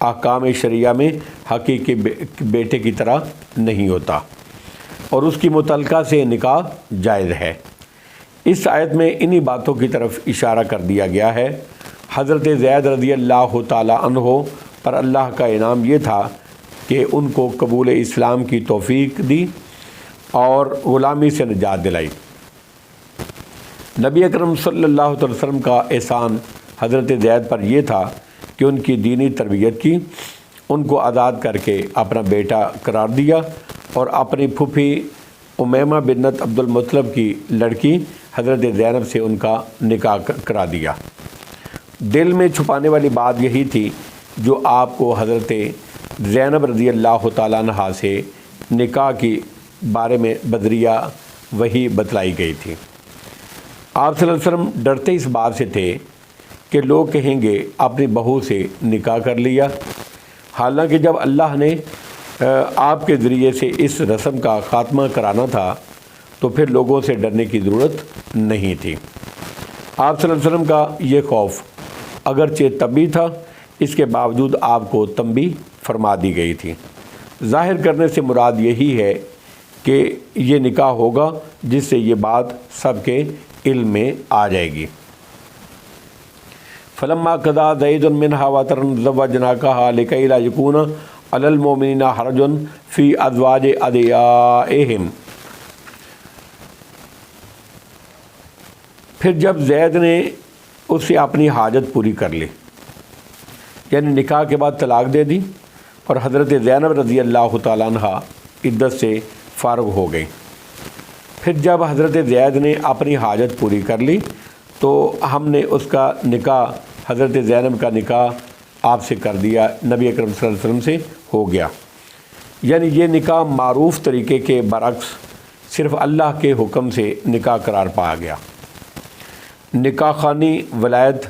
احکام شریعہ میں حقیقی بیٹے کی طرح نہیں ہوتا اور اس کی متعلقہ سے نکاح جائز ہے۔ اس آیت میں انہی باتوں کی طرف اشارہ کر دیا گیا ہے۔ حضرت زید رضی اللہ تعالی عنہ پر اللہ کا انعام یہ تھا کہ ان کو قبول اسلام کی توفیق دی اور غلامی سے نجات دلائی۔ نبی اکرم صلی اللہ علیہ وسلم کا احسان حضرت زید پر یہ تھا کہ ان کی دینی تربیت کی، ان کو آزاد کر کے اپنا بیٹا قرار دیا اور اپنی پھوپھی امیمہ بنت عبد المطلب کی لڑکی حضرت زینب سے ان کا نکاح کرا دیا۔ دل میں چھپانے والی بات یہی تھی جو آپ کو حضرت زینب رضی اللہ تعالیٰ عنہ سے نکاح کی بارے میں بدریہ وحی بتلائی گئی تھی۔ آپ صلی اللہ علیہ وسلم ڈرتے اس بات سے تھے کہ لوگ کہیں گے اپنی بہو سے نکاح کر لیا، حالانکہ جب اللہ نے آپ کے ذریعے سے اس رسم کا خاتمہ کرانا تھا تو پھر لوگوں سے ڈرنے کی ضرورت نہیں تھی۔ آپ صلی اللہ علیہ وسلم کا یہ خوف اگرچہ طبی تھا، اس کے باوجود آپ کو تنبیہ فرما دی گئی تھی۔ ظاہر کرنے سے مراد یہی ہے کہ یہ نکاح ہوگا جس سے یہ بات سب کے علم میں آ جائے گی۔ فلما قضا زید منها وطرا زوجناکہا لکی لا یکون علی المؤمنین حرج فی ازواج ادعیائہم۔ پھر جب زید نے اس سے اپنی حاجت پوری کر لی، یعنی نکاح کے بعد طلاق دے دی اور حضرت زینب رضی اللہ تعالیٰ عنہ عدت سے فارغ ہو گئی، پھر جب حضرت زید نے اپنی حاجت پوری کر لی تو ہم نے اس کا نکاح، حضرت زینب کا نکاح آپ سے کر دیا، نبی اکرم صلی اللہ علیہ وسلم سے ہو گیا۔ یعنی یہ نکاح معروف طریقے کے برعکس صرف اللہ کے حکم سے نکاح قرار پایا گیا۔ نکاح خوانی، ولایت،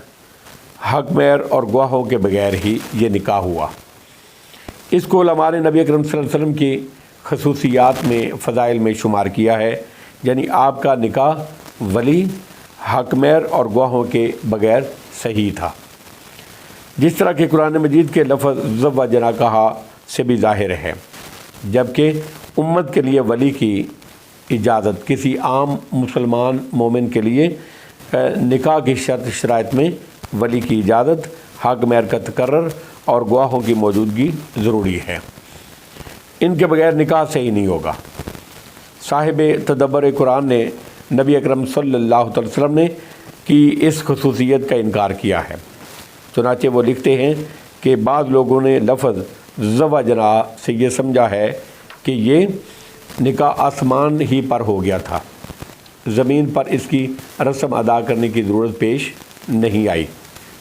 حق مہر اور گواہوں کے بغیر ہی یہ نکاح ہوا۔ اس کو علماء نے نبی اکرم صلی اللہ علیہ وسلم کی خصوصیات میں، فضائل میں شمار کیا ہے، یعنی آپ کا نکاح ولی، حق مہر اور گواہوں کے بغیر صحیح تھا، جس طرح کہ قرآن مجید کے لفظ زوجناکہا سے بھی ظاہر ہے، جبکہ امت کے لیے ولی کی اجازت کسی عام مسلمان مومن کے لیے نکاح کی شرط شرائط میں ولی کی اجازت، حق مہر کا تقرر اور گواہوں کی موجودگی ضروری ہے۔ ان کے بغیر نکاح صحیح نہیں ہوگا۔ صاحب تدبر قرآن نے نبی اکرم صلی اللہ علیہ وسلم نے کی اس خصوصیت کا انکار کیا ہے، چنانچہ وہ لکھتے ہیں کہ بعض لوگوں نے لفظ زوجنا سے یہ سمجھا ہے کہ یہ نکاح آسمان ہی پر ہو گیا تھا، زمین پر اس کی رسم ادا کرنے کی ضرورت پیش نہیں آئی،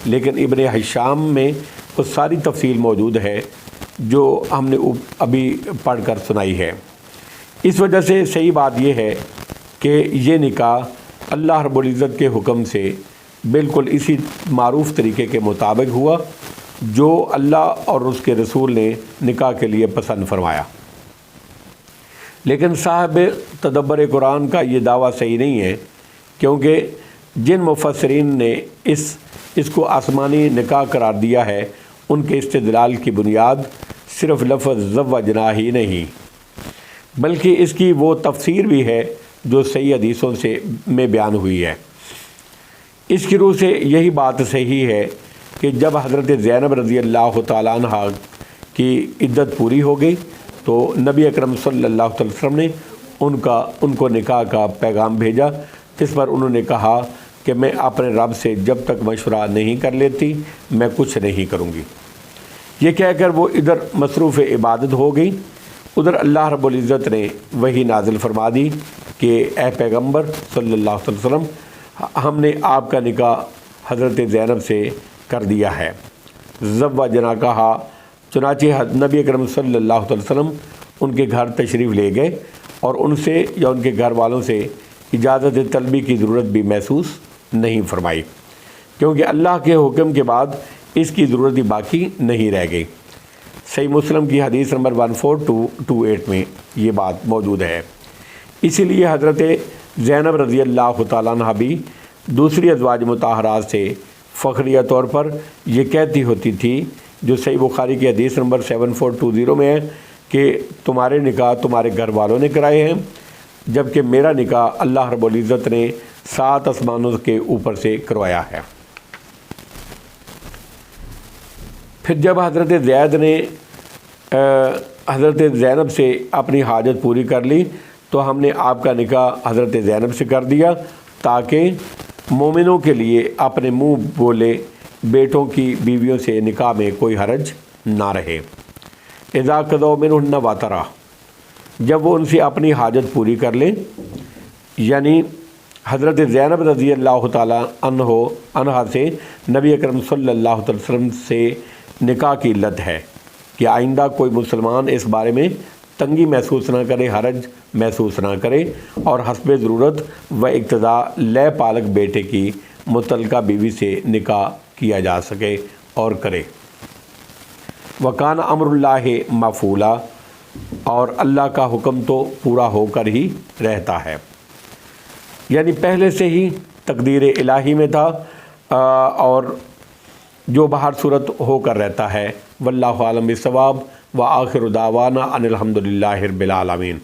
لیکن ابن ہشام میں وہ ساری تفصیل موجود ہے جو ہم نے ابھی پڑھ کر سنائی ہے۔ اس وجہ سے صحیح بات یہ ہے کہ یہ نکاح اللہ رب العزت کے حکم سے بالکل اسی معروف طریقے کے مطابق ہوا جو اللہ اور اس کے رسول نے نکاح کے لیے پسند فرمایا۔ لیکن صاحب تدبر قرآن کا یہ دعویٰ صحیح نہیں ہے، کیونکہ جن مفسرین نے اس کو آسمانی نکاح قرار دیا ہے ان کے استدلال کی بنیاد صرف لفظ زوجنا ہی نہیں، بلکہ اس کی وہ تفسیر بھی ہے جو صحیح حدیثوں میں بیان ہوئی ہے۔ اس کی روح سے یہی بات صحیح ہے کہ جب حضرت زینب رضی اللہ تعالیٰ عنہ کی عدت پوری ہو گئی تو نبی اکرم صلی اللہ علیہ وسلم نے ان کو نکاح کا پیغام بھیجا، جس پر انہوں نے کہا کہ میں اپنے رب سے جب تک مشورہ نہیں کر لیتی میں کچھ نہیں کروں گی۔ یہ کہہ کر وہ ادھر مصروف عبادت ہو گئی، ادھر اللہ رب العزت نے وحی نازل فرما دی کہ اے پیغمبر صلی اللہ علیہ وسلم، ہم نے آپ کا نکاح حضرت زینب سے کر دیا ہے۔ زوجناکہا، چنانچہ نبی اکرم صلی اللہ علیہ وسلم ان کے گھر تشریف لے گئے اور ان سے یا ان کے گھر والوں سے اجازت طلبی کی ضرورت بھی محسوس نہیں فرمائی، کیونکہ اللہ کے حکم کے بعد اس کی ضرورت ہی باقی نہیں رہ گئی۔ صحیح مسلم کی حدیث نمبر 14228 میں یہ بات موجود ہے۔ اسی لیے حضرت زینب رضی اللہ تعالیٰ عنہ بھی دوسری ازواج مطہرات سے فخریہ طور پر یہ کہتی ہوتی تھی جو صحیح بخاری کی حدیث نمبر 7420 میں ہے کہ تمہارے نکاح تمہارے گھر والوں نے کرائے ہیں، جبکہ میرا نکاح اللہ رب العزت نے 7 آسمانوں کے اوپر سے کروایا ہے۔ پھر جب حضرت زید نے حضرت زینب سے اپنی حاجت پوری کر لی تو ہم نے آپ کا نکاح حضرت زینب سے کر دیا تاکہ مومنوں کے لیے اپنے منہ بولے بیٹوں کی بیویوں سے نکاح میں کوئی حرج نہ رہے۔ اذا قضوا منہن وطرا، جب وہ ان سے اپنی حاجت پوری کر لیں، یعنی حضرت زینب رضی اللہ تعالیٰ عنہا سے نبی اکرم صلی اللہ علیہ وسلم سے نکاح کی علت ہے کہ آئندہ کوئی مسلمان اس بارے میں تنگی محسوس نہ کرے، حرج محسوس نہ کرے، اور حسب ضرورت و اقتضاء لے پالک بیٹے کی متعلقہ بیوی سے نکاح کیا جا سکے اور کرے۔ وکان امر اللہ مفعولا، اور اللہ کا حکم تو پورا ہو کر ہی رہتا ہے، یعنی پہلے سے ہی تقدیر الہی میں تھا اور جو بہر صورت ہو کر رہتا ہے۔ واللہ عالم بالصواب، وآخر دعوانا ان الحمد للہ رب العالمین۔